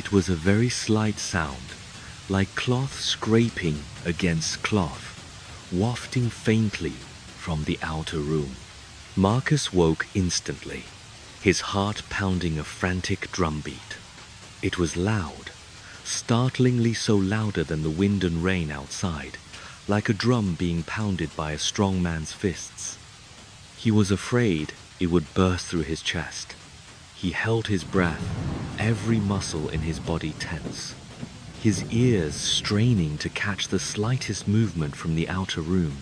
It was a very slight sound, like cloth scraping against cloth, wafting faintly from the outer room. Marcus woke instantly, his heart pounding a frantic drumbeat. It was loud, startlingly so louder than the wind and rain outside, like a drum being pounded by a strong man's fists. He was afraid it would burst through his chest. He held his breath, every muscle in his body tense, his ears straining to catch the slightest movement from the outer room.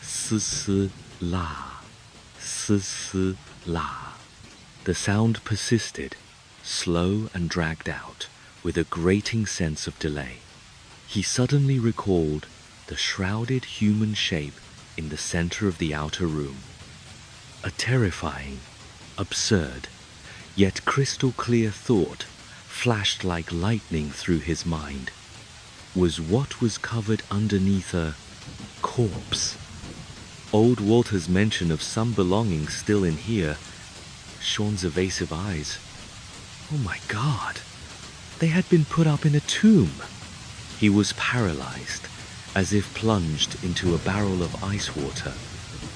Ssss-laaah, ssss-laaah. The sound persisted, slow and dragged out, with a grating sense of delay. He suddenly recalled the shrouded human shape in the center of the outer room. A terrifying, absurd, yet crystal clear thought flashed like lightning through his mind. Was what was covered underneath a corpse? Old Walter's mention of some belongings still in here. Sean's evasive eyes. Oh my God! They had been put up in a tomb. He was paralyzed, as if plunged into a barrel of ice water,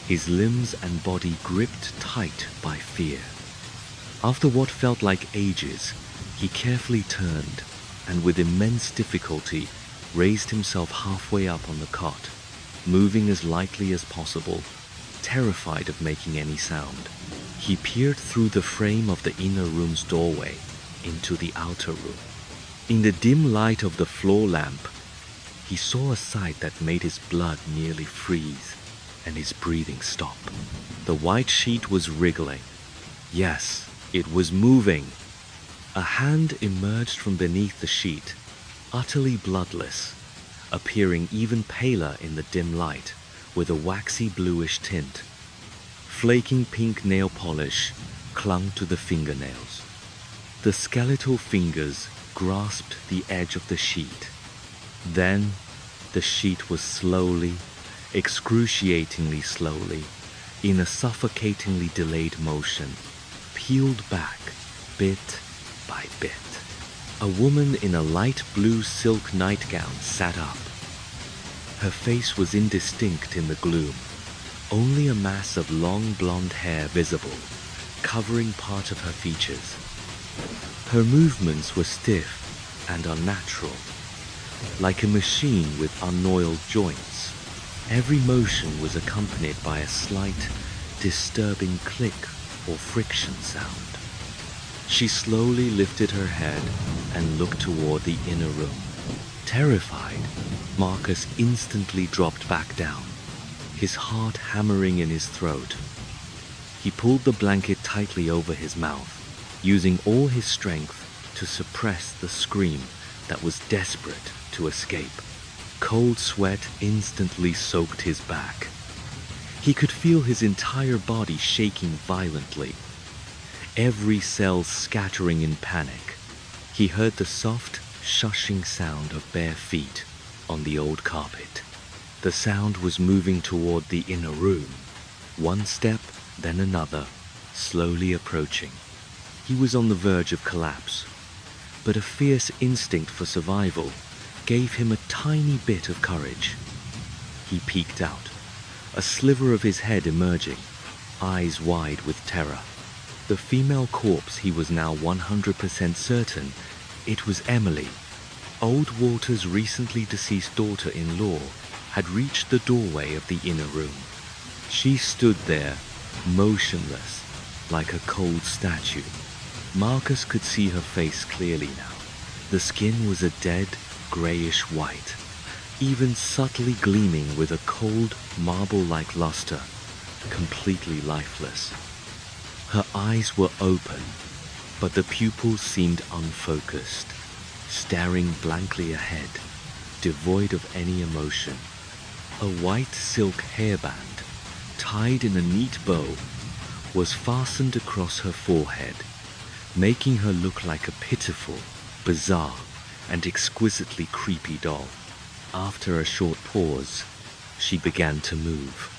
his limbs and body gripped tight by fear. After what felt like ages, he carefully turned and with immense difficulty raised himself halfway up on the cot, moving as lightly as possible, terrified of making any sound. He peered through the frame of the inner room's doorway into the outer room. In the dim light of the floor lamp, he saw a sight that made his blood nearly freeze and his breathing stop. The white sheet was wriggling. Yes, it was moving. A hand emerged from beneath the sheet, utterly bloodless, appearing even paler in the dim light, with a waxy bluish tint. Flaking pink nail polish clung to the fingernails. The skeletal fingers grasped the edge of the sheet. Then the sheet was slowly, excruciatingly slowly, in a suffocatingly delayed motion, peeled back bit by bit. A woman in a light blue silk nightgown sat up. Her face was indistinct in the gloom, only a mass of long blonde hair visible, covering part of her features. Her movements were stiff and unnatural, like a machine with unoiled joints. Every motion was accompanied by a slight, disturbing click or friction sound. She slowly lifted her head and looked toward the inner room. Terrified, Marcus instantly dropped back down, his heart hammering in his throat. He pulled the blanket tightly over his mouth, using all his strength to suppress the scream that was desperate to escape. Cold sweat instantly soaked his back. He could feel his entire body shaking violently, every cell scattering in panic. He heard the soft, shushing sound of bare feet on the old carpet. The sound was moving toward the inner room, one step, then another, slowly approaching. He was on the verge of collapse, but a fierce instinct for survival gave him a tiny bit of courage. He peeked out, a sliver of his head emerging, eyes wide with terror. The female corpse, he was now 100% certain, it was Emily. Old Walter's recently deceased daughter-in-law had reached the doorway of the inner room. She stood there, motionless, like a cold statue. Marcus could see her face clearly now. The skin was a dead, grayish white, even subtly gleaming with a cold, marble-like luster, completely lifeless. Her eyes were open, but the pupils seemed unfocused, staring blankly ahead, devoid of any emotion. A white silk hairband, tied in a neat bow, was fastened across her forehead, making her look like a pitiful, bizarre, and exquisitely creepy doll. After a short pause, she began to move.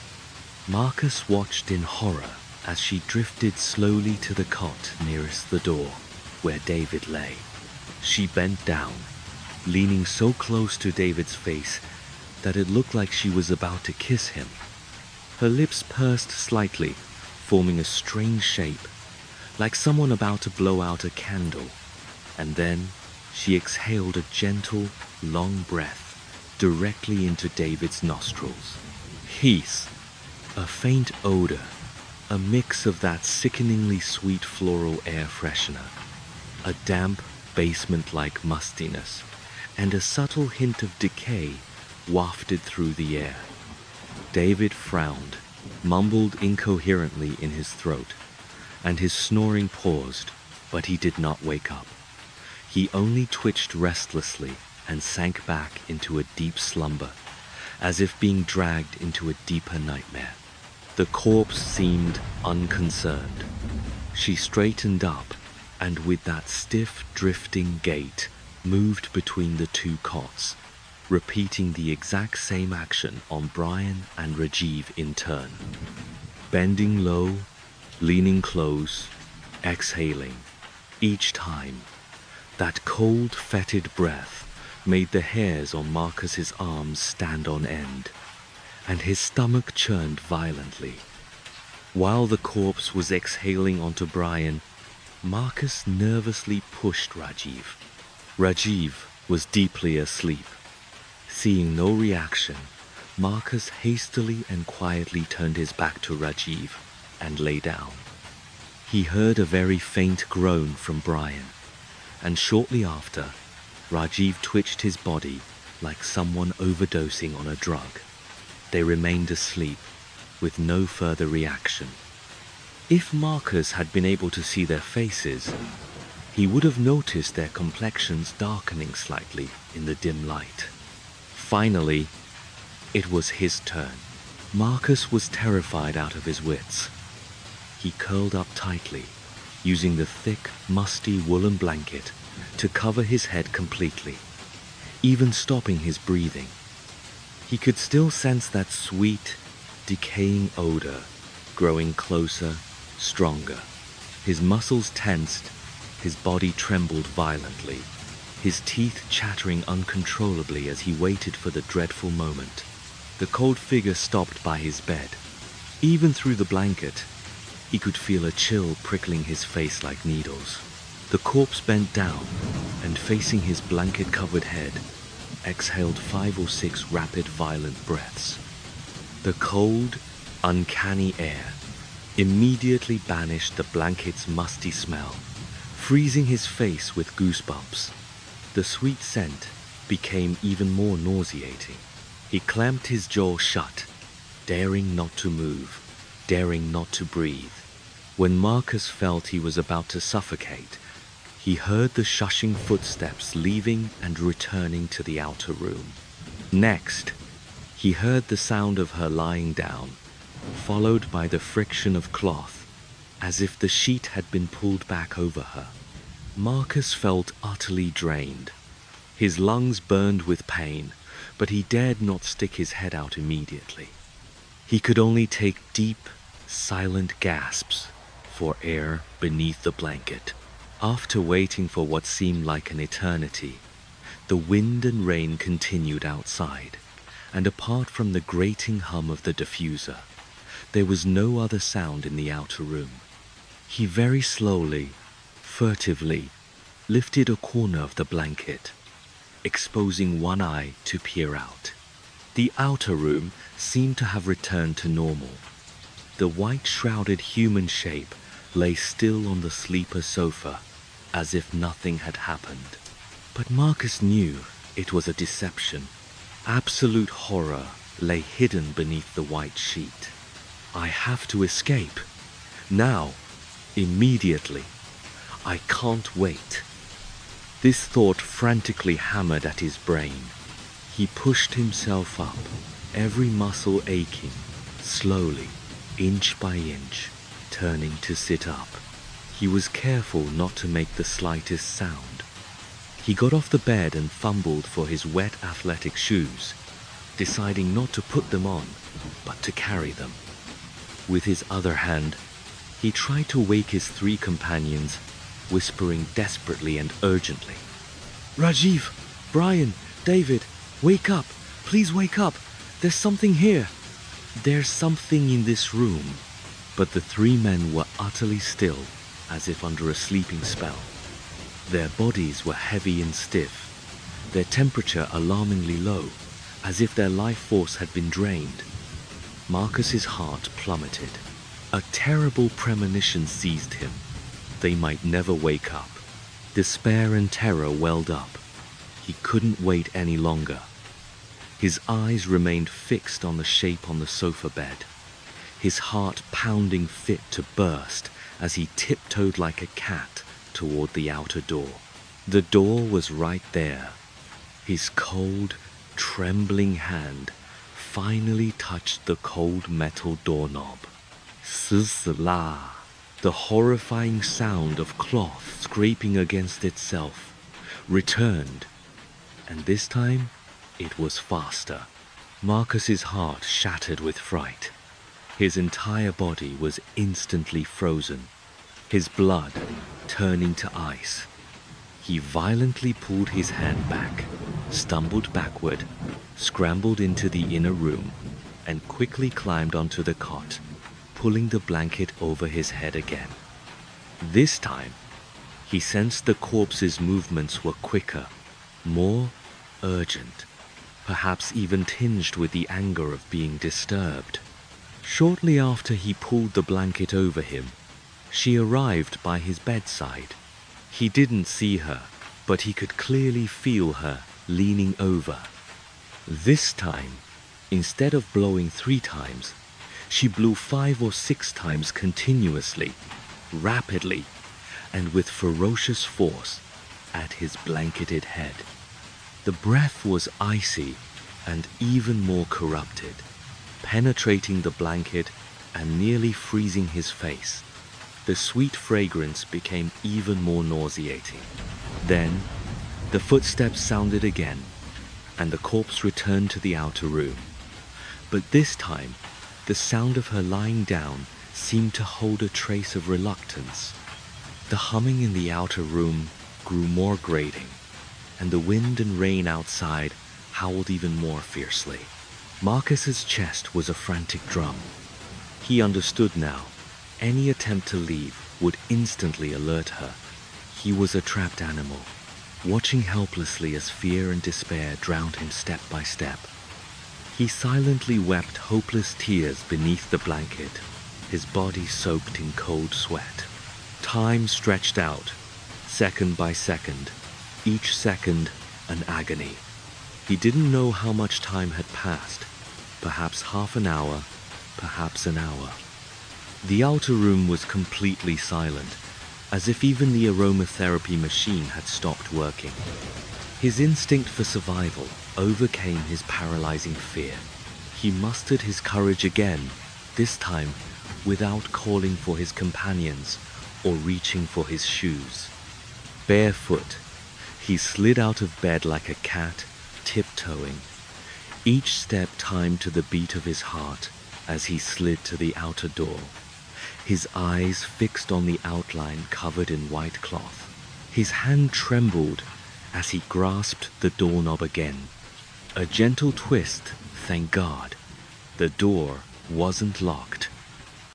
Marcus watched in horror as she drifted slowly to the cot nearest the door, where David lay. She bent down, leaning so close to David's face that it looked like she was about to kiss him. Her lips pursed slightly, forming a strange shape, like someone about to blow out a candle, and then she exhaled a gentle, long breath directly into David's nostrils. Peace, a faint odor, a mix of that sickeningly sweet floral air freshener, a damp, basement-like mustiness, and a subtle hint of decay wafted through the air. David frowned, mumbled incoherently in his throat, and his snoring paused, but he did not wake up. He only twitched restlessly and sank back into a deep slumber, as if being dragged into a deeper nightmare. The corpse seemed unconcerned. She straightened up, and with that stiff, drifting gait, moved between the two cots, repeating the exact same action on Brian and Rajiv in turn. Bending low, leaning close, exhaling. Each time, that cold, fetid breath made the hairs on Marcus's arms stand on end, and his stomach churned violently. While the corpse was exhaling onto Brian, Marcus nervously pushed Rajiv. Rajiv was deeply asleep. Seeing no reaction, Marcus hastily and quietly turned his back to Rajiv and lay down. He heard a very faint groan from Brian, and shortly after, Rajiv twitched his body like someone overdosing on a drug. They remained asleep, with no further reaction. If Marcus had been able to see their faces, he would have noticed their complexions darkening slightly in the dim light. Finally, it was his turn. Marcus was terrified out of his wits. He curled up tightly, using the thick, musty woolen blanket to cover his head completely, even stopping his breathing. He could still sense that sweet, decaying odor growing closer, stronger. His muscles tensed, his body trembled violently, his teeth chattering uncontrollably as he waited for the dreadful moment. The cold figure stopped by his bed. Even through the blanket, he could feel a chill prickling his face like needles. The corpse bent down and, facing his blanket-covered head, exhaled 5 or 6 rapid, violent breaths. The cold, uncanny air immediately banished the blanket's musty smell, freezing his face with goosebumps. The sweet scent became even more nauseating. He clamped his jaw shut, daring not to move, daring not to breathe. When Marcus felt he was about to suffocate, he heard the shushing footsteps leaving and returning to the outer room. Next, he heard the sound of her lying down, followed by the friction of cloth, as if the sheet had been pulled back over her. Marcus felt utterly drained. His lungs burned with pain, but he dared not stick his head out immediately. He could only take deep, silent gasps for air beneath the blanket. After waiting for what seemed like an eternity, the wind and rain continued outside, and apart from the grating hum of the diffuser, there was no other sound in the outer room. He very slowly, furtively, lifted a corner of the blanket, exposing one eye to peer out. The outer room seemed to have returned to normal. The white shrouded human shape lay still on the sleeper sofa, as if nothing had happened. But Marcus knew it was a deception. Absolute horror lay hidden beneath the white sheet. I have to escape. Now. Immediately. I can't wait. This thought frantically hammered at his brain. He pushed himself up, every muscle aching, slowly, inch by inch, turning to sit up. He was careful not to make the slightest sound. He got off the bed and fumbled for his wet athletic shoes, deciding not to put them on, but to carry them. With his other hand, he tried to wake his 3 companions, whispering desperately and urgently, Rajiv, Brian, David, wake up. Please wake up. There's something here. There's something in this room. But the three men were utterly still, as if under a sleeping spell. Their bodies were heavy and stiff, their temperature alarmingly low, as if their life force had been drained. Marcus's heart plummeted. A terrible premonition seized him. They might never wake up. Despair and terror welled up. He couldn't wait any longer. His eyes remained fixed on the shape on the sofa bed, his heart pounding fit to burst as he tiptoed like a cat toward the outer door. The door was right there. His cold, trembling hand finally touched the cold metal doorknob. Ssss-laaah. The horrifying sound of cloth scraping against itself returned, and this time it was faster. Marcus's heart shattered with fright. His entire body was instantly frozen, his blood turning to ice. He violently pulled his hand back, stumbled backward, scrambled into the inner room, and quickly climbed onto the cot, pulling the blanket over his head again. This time, he sensed the corpse's movements were quicker, more urgent, perhaps even tinged with the anger of being disturbed. Shortly after he pulled the blanket over him, she arrived by his bedside. He didn't see her, but he could clearly feel her leaning over. This time, instead of blowing 3 times, she blew 5 or 6 times continuously, rapidly, and with ferocious force at his blanketed head. The breath was icy and even more corrupted, penetrating the blanket and nearly freezing his face. The sweet fragrance became even more nauseating. Then, the footsteps sounded again, and the corpse returned to the outer room. But this time, the sound of her lying down seemed to hold a trace of reluctance. The humming in the outer room grew more grating, and the wind and rain outside howled even more fiercely. Marcus's chest was a frantic drum. He understood now. Any attempt to leave would instantly alert her. He was a trapped animal, watching helplessly as fear and despair drowned him step by step. He silently wept hopeless tears beneath the blanket, his body soaked in cold sweat. Time stretched out, second by second, each second an agony. He didn't know how much time had passed, perhaps half an hour, perhaps an hour. The outer room was completely silent, as if even the aromatherapy machine had stopped working. His instinct for survival overcame his paralyzing fear. He mustered his courage again, this time without calling for his companions or reaching for his shoes. Barefoot, he slid out of bed like a cat, tiptoeing, each step timed to the beat of his heart as he slid to the outer door, his eyes fixed on the outline covered in white cloth. His hand trembled as he grasped the doorknob again. A gentle twist, thank God. The door wasn't locked.